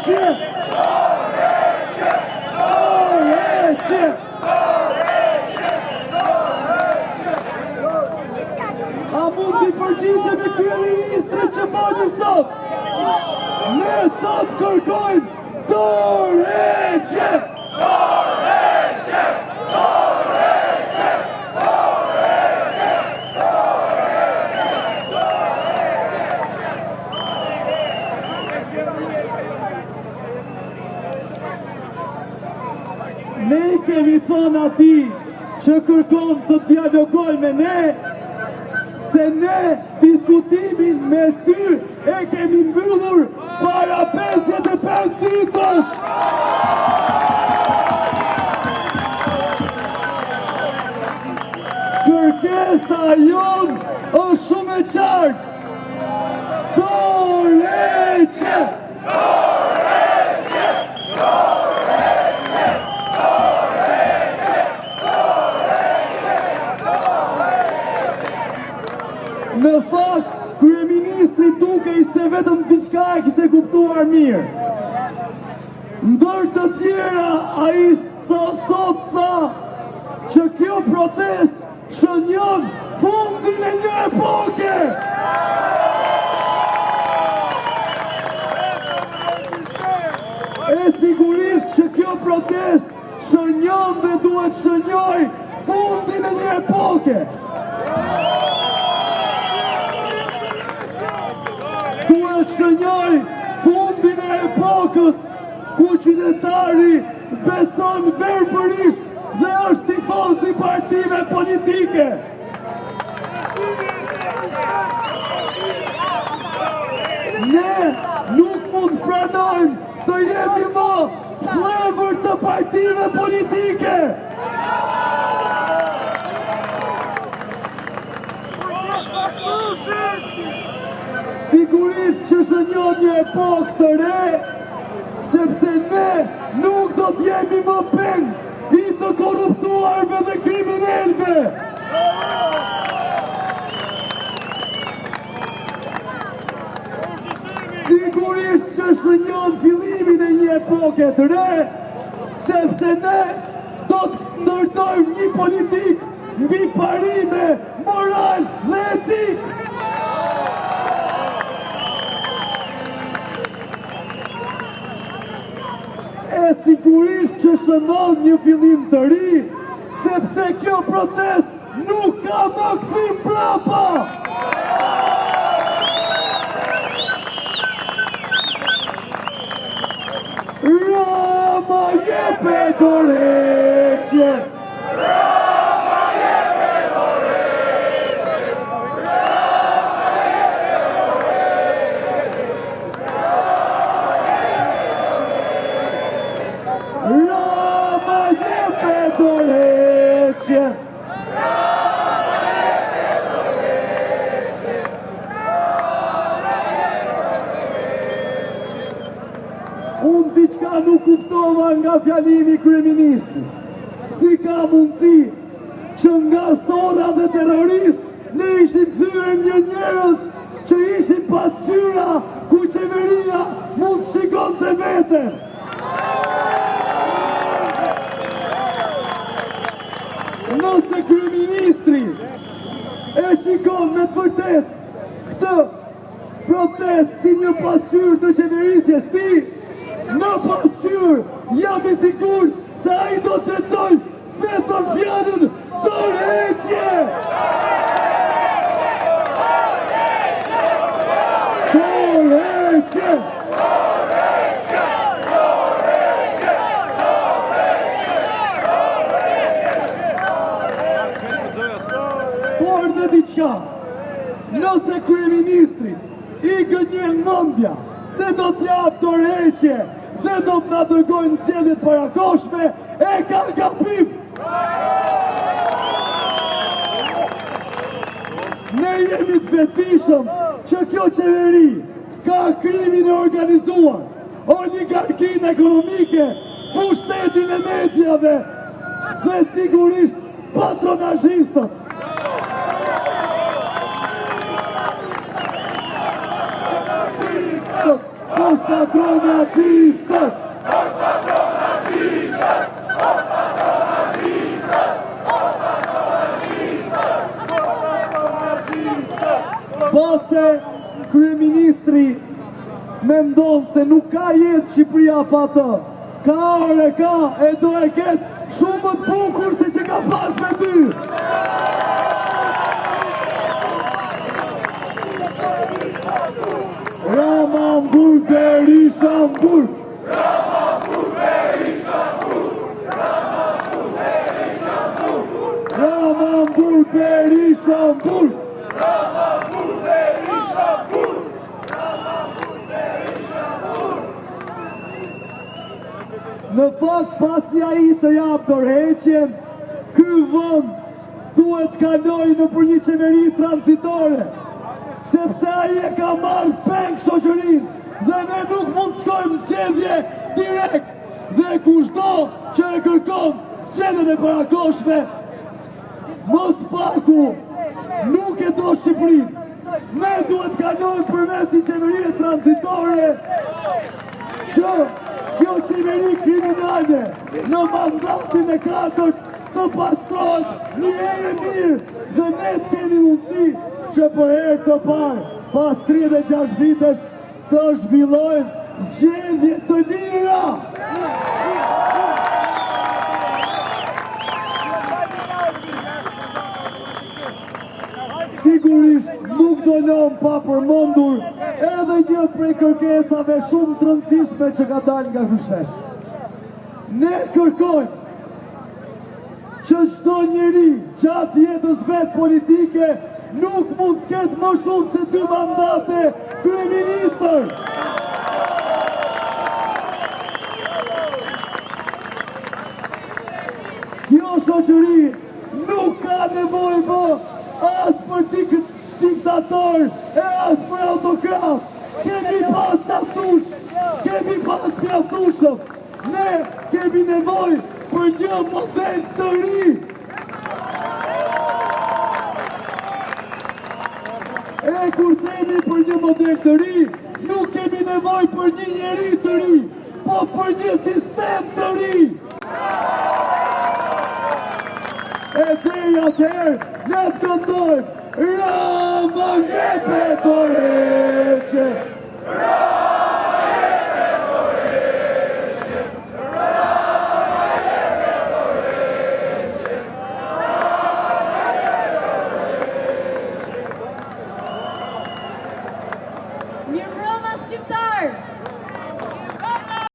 A mund t'i përgjigjemi kryeministrit që foli sot? Ne sot kërkojmë dorëheqje! Dorëheqje! Dorëheqje! Dorëheqje! Ne kemi thënë atij që kërkon të dialogoj me ne, se ne diskutimin me ty e kemi mbyllur para 55 ditësh. Kërkesa jon është shumë e qartë. Dorëheqje! Dorëheqje! Dorëheqje! Në fakt, kryeministri dukej se vetëm diçka e kishte kuptuar mirë. Ndër të tjera, ai sot tha që kjo protest shënjon fundin e një epoke. E sigurisht që kjo protest shënjon dhe duhet shënjoj fundin e një epoke. Duhet shënjoj fundin e epokës ku qytetari beson verbërisht dhe është tifoz i partive politike. Ne nuk mund pranojmë të jemi më sklavër të partive politike. Sigurisht që shënjon një epokë të re, sepse ne nuk do t'jemi më peng i të korruptuarve dhe kriminelve. Sigurisht që shënjon fillimin e një epoke të re, sepse ne do të ndërtojmë një politik mbi parime, moral dhe etik. E sigurisht që shënon një fillim të ri, sepse kjo protest nuk ka më kthim prapa. Rama jepe dorëheqje! Rama jepe dorëheqje! Rama jepe dorëheqje! Rama jepe dorëheqje! Unë diçka nuk kuptova nga fjalimi kryeministri. Si ka mundësi që nga sorra dhe terrorist ne ishim thyer një njerëz që ishim pasqyra ku qeveria mund të shikonte veten. Nëse kryeministri e shikon me të vërtet këtë protest si një pasqyrë të qeverisjes ti, në pasqyrë jam i sigurt se ai do të lexoj vetëm fjalën dorëheqje! Dorëheqje! Por dhe diçka, nëse kryeministrit i gënjen mendja se do t'jap dorëheqje dhe do t'na dërgojnë zgjedhjet parakoshme, e ka gabim! Ne jemi të vetishëm që kjo qeveri ka krimin e organizuar, oligarkinë ekonomike, pushtetin e mediave dhe sigurisht patronazhistët. Po Mosh patronazhistët! Pase kryeministri mendon se nuk ka jetë Shqipëria pa të. Ka ore, ka, e do e ketë shumë më të bukur se që ka pas me ty. Ramamburg, Berisha, Hamburg. Ramamburg, Berisha, Hamburg. Në fakt, pasi ai të jap dorëheqjen, ky vend duhet kaloj në për një qeveri transitore, sepse ai e ka marrë peng shoqërinë dhe ne nuk mund të shkojmë zgjedhje direkt dhe kushdo që e kërkon zgjedhjet e parakoshme, mos paku nuk e do Shqipërinë. Ne duhet kalojmë përmes një qeverie transitore që kjo qeveri kriminale në mandatin e 4 të pastrohet një herë mirë dhe ne të kemi mundësi që për herë të parë pas 36 vitesh të zhvillojmë zgjedhje të lira. Sigurisht nuk do lëm pa përmendur edhe një prej kërkesave shumë të rëndësishme që ka dalë nga ky shpesh. Ne kërkojmë që çdo njeri gjatë jetës vet politike nuk mund të ketë më shumë se 2 mandate kryeministër. Kjo shoqëri nuk ka nevojë më as për diktator e as për autokrat. Kemi pas atush, kemi pas mjaftueshëm. Ne kemi nevojë për një model të ri. E kur themi për një model të ri, nuk kemi nevojë për një njeri të ri, po për një sistem të ri. E deri atëherë, ne të këndojmë Rama jepe dorëheqje. Mirë mbrëma shqiptar!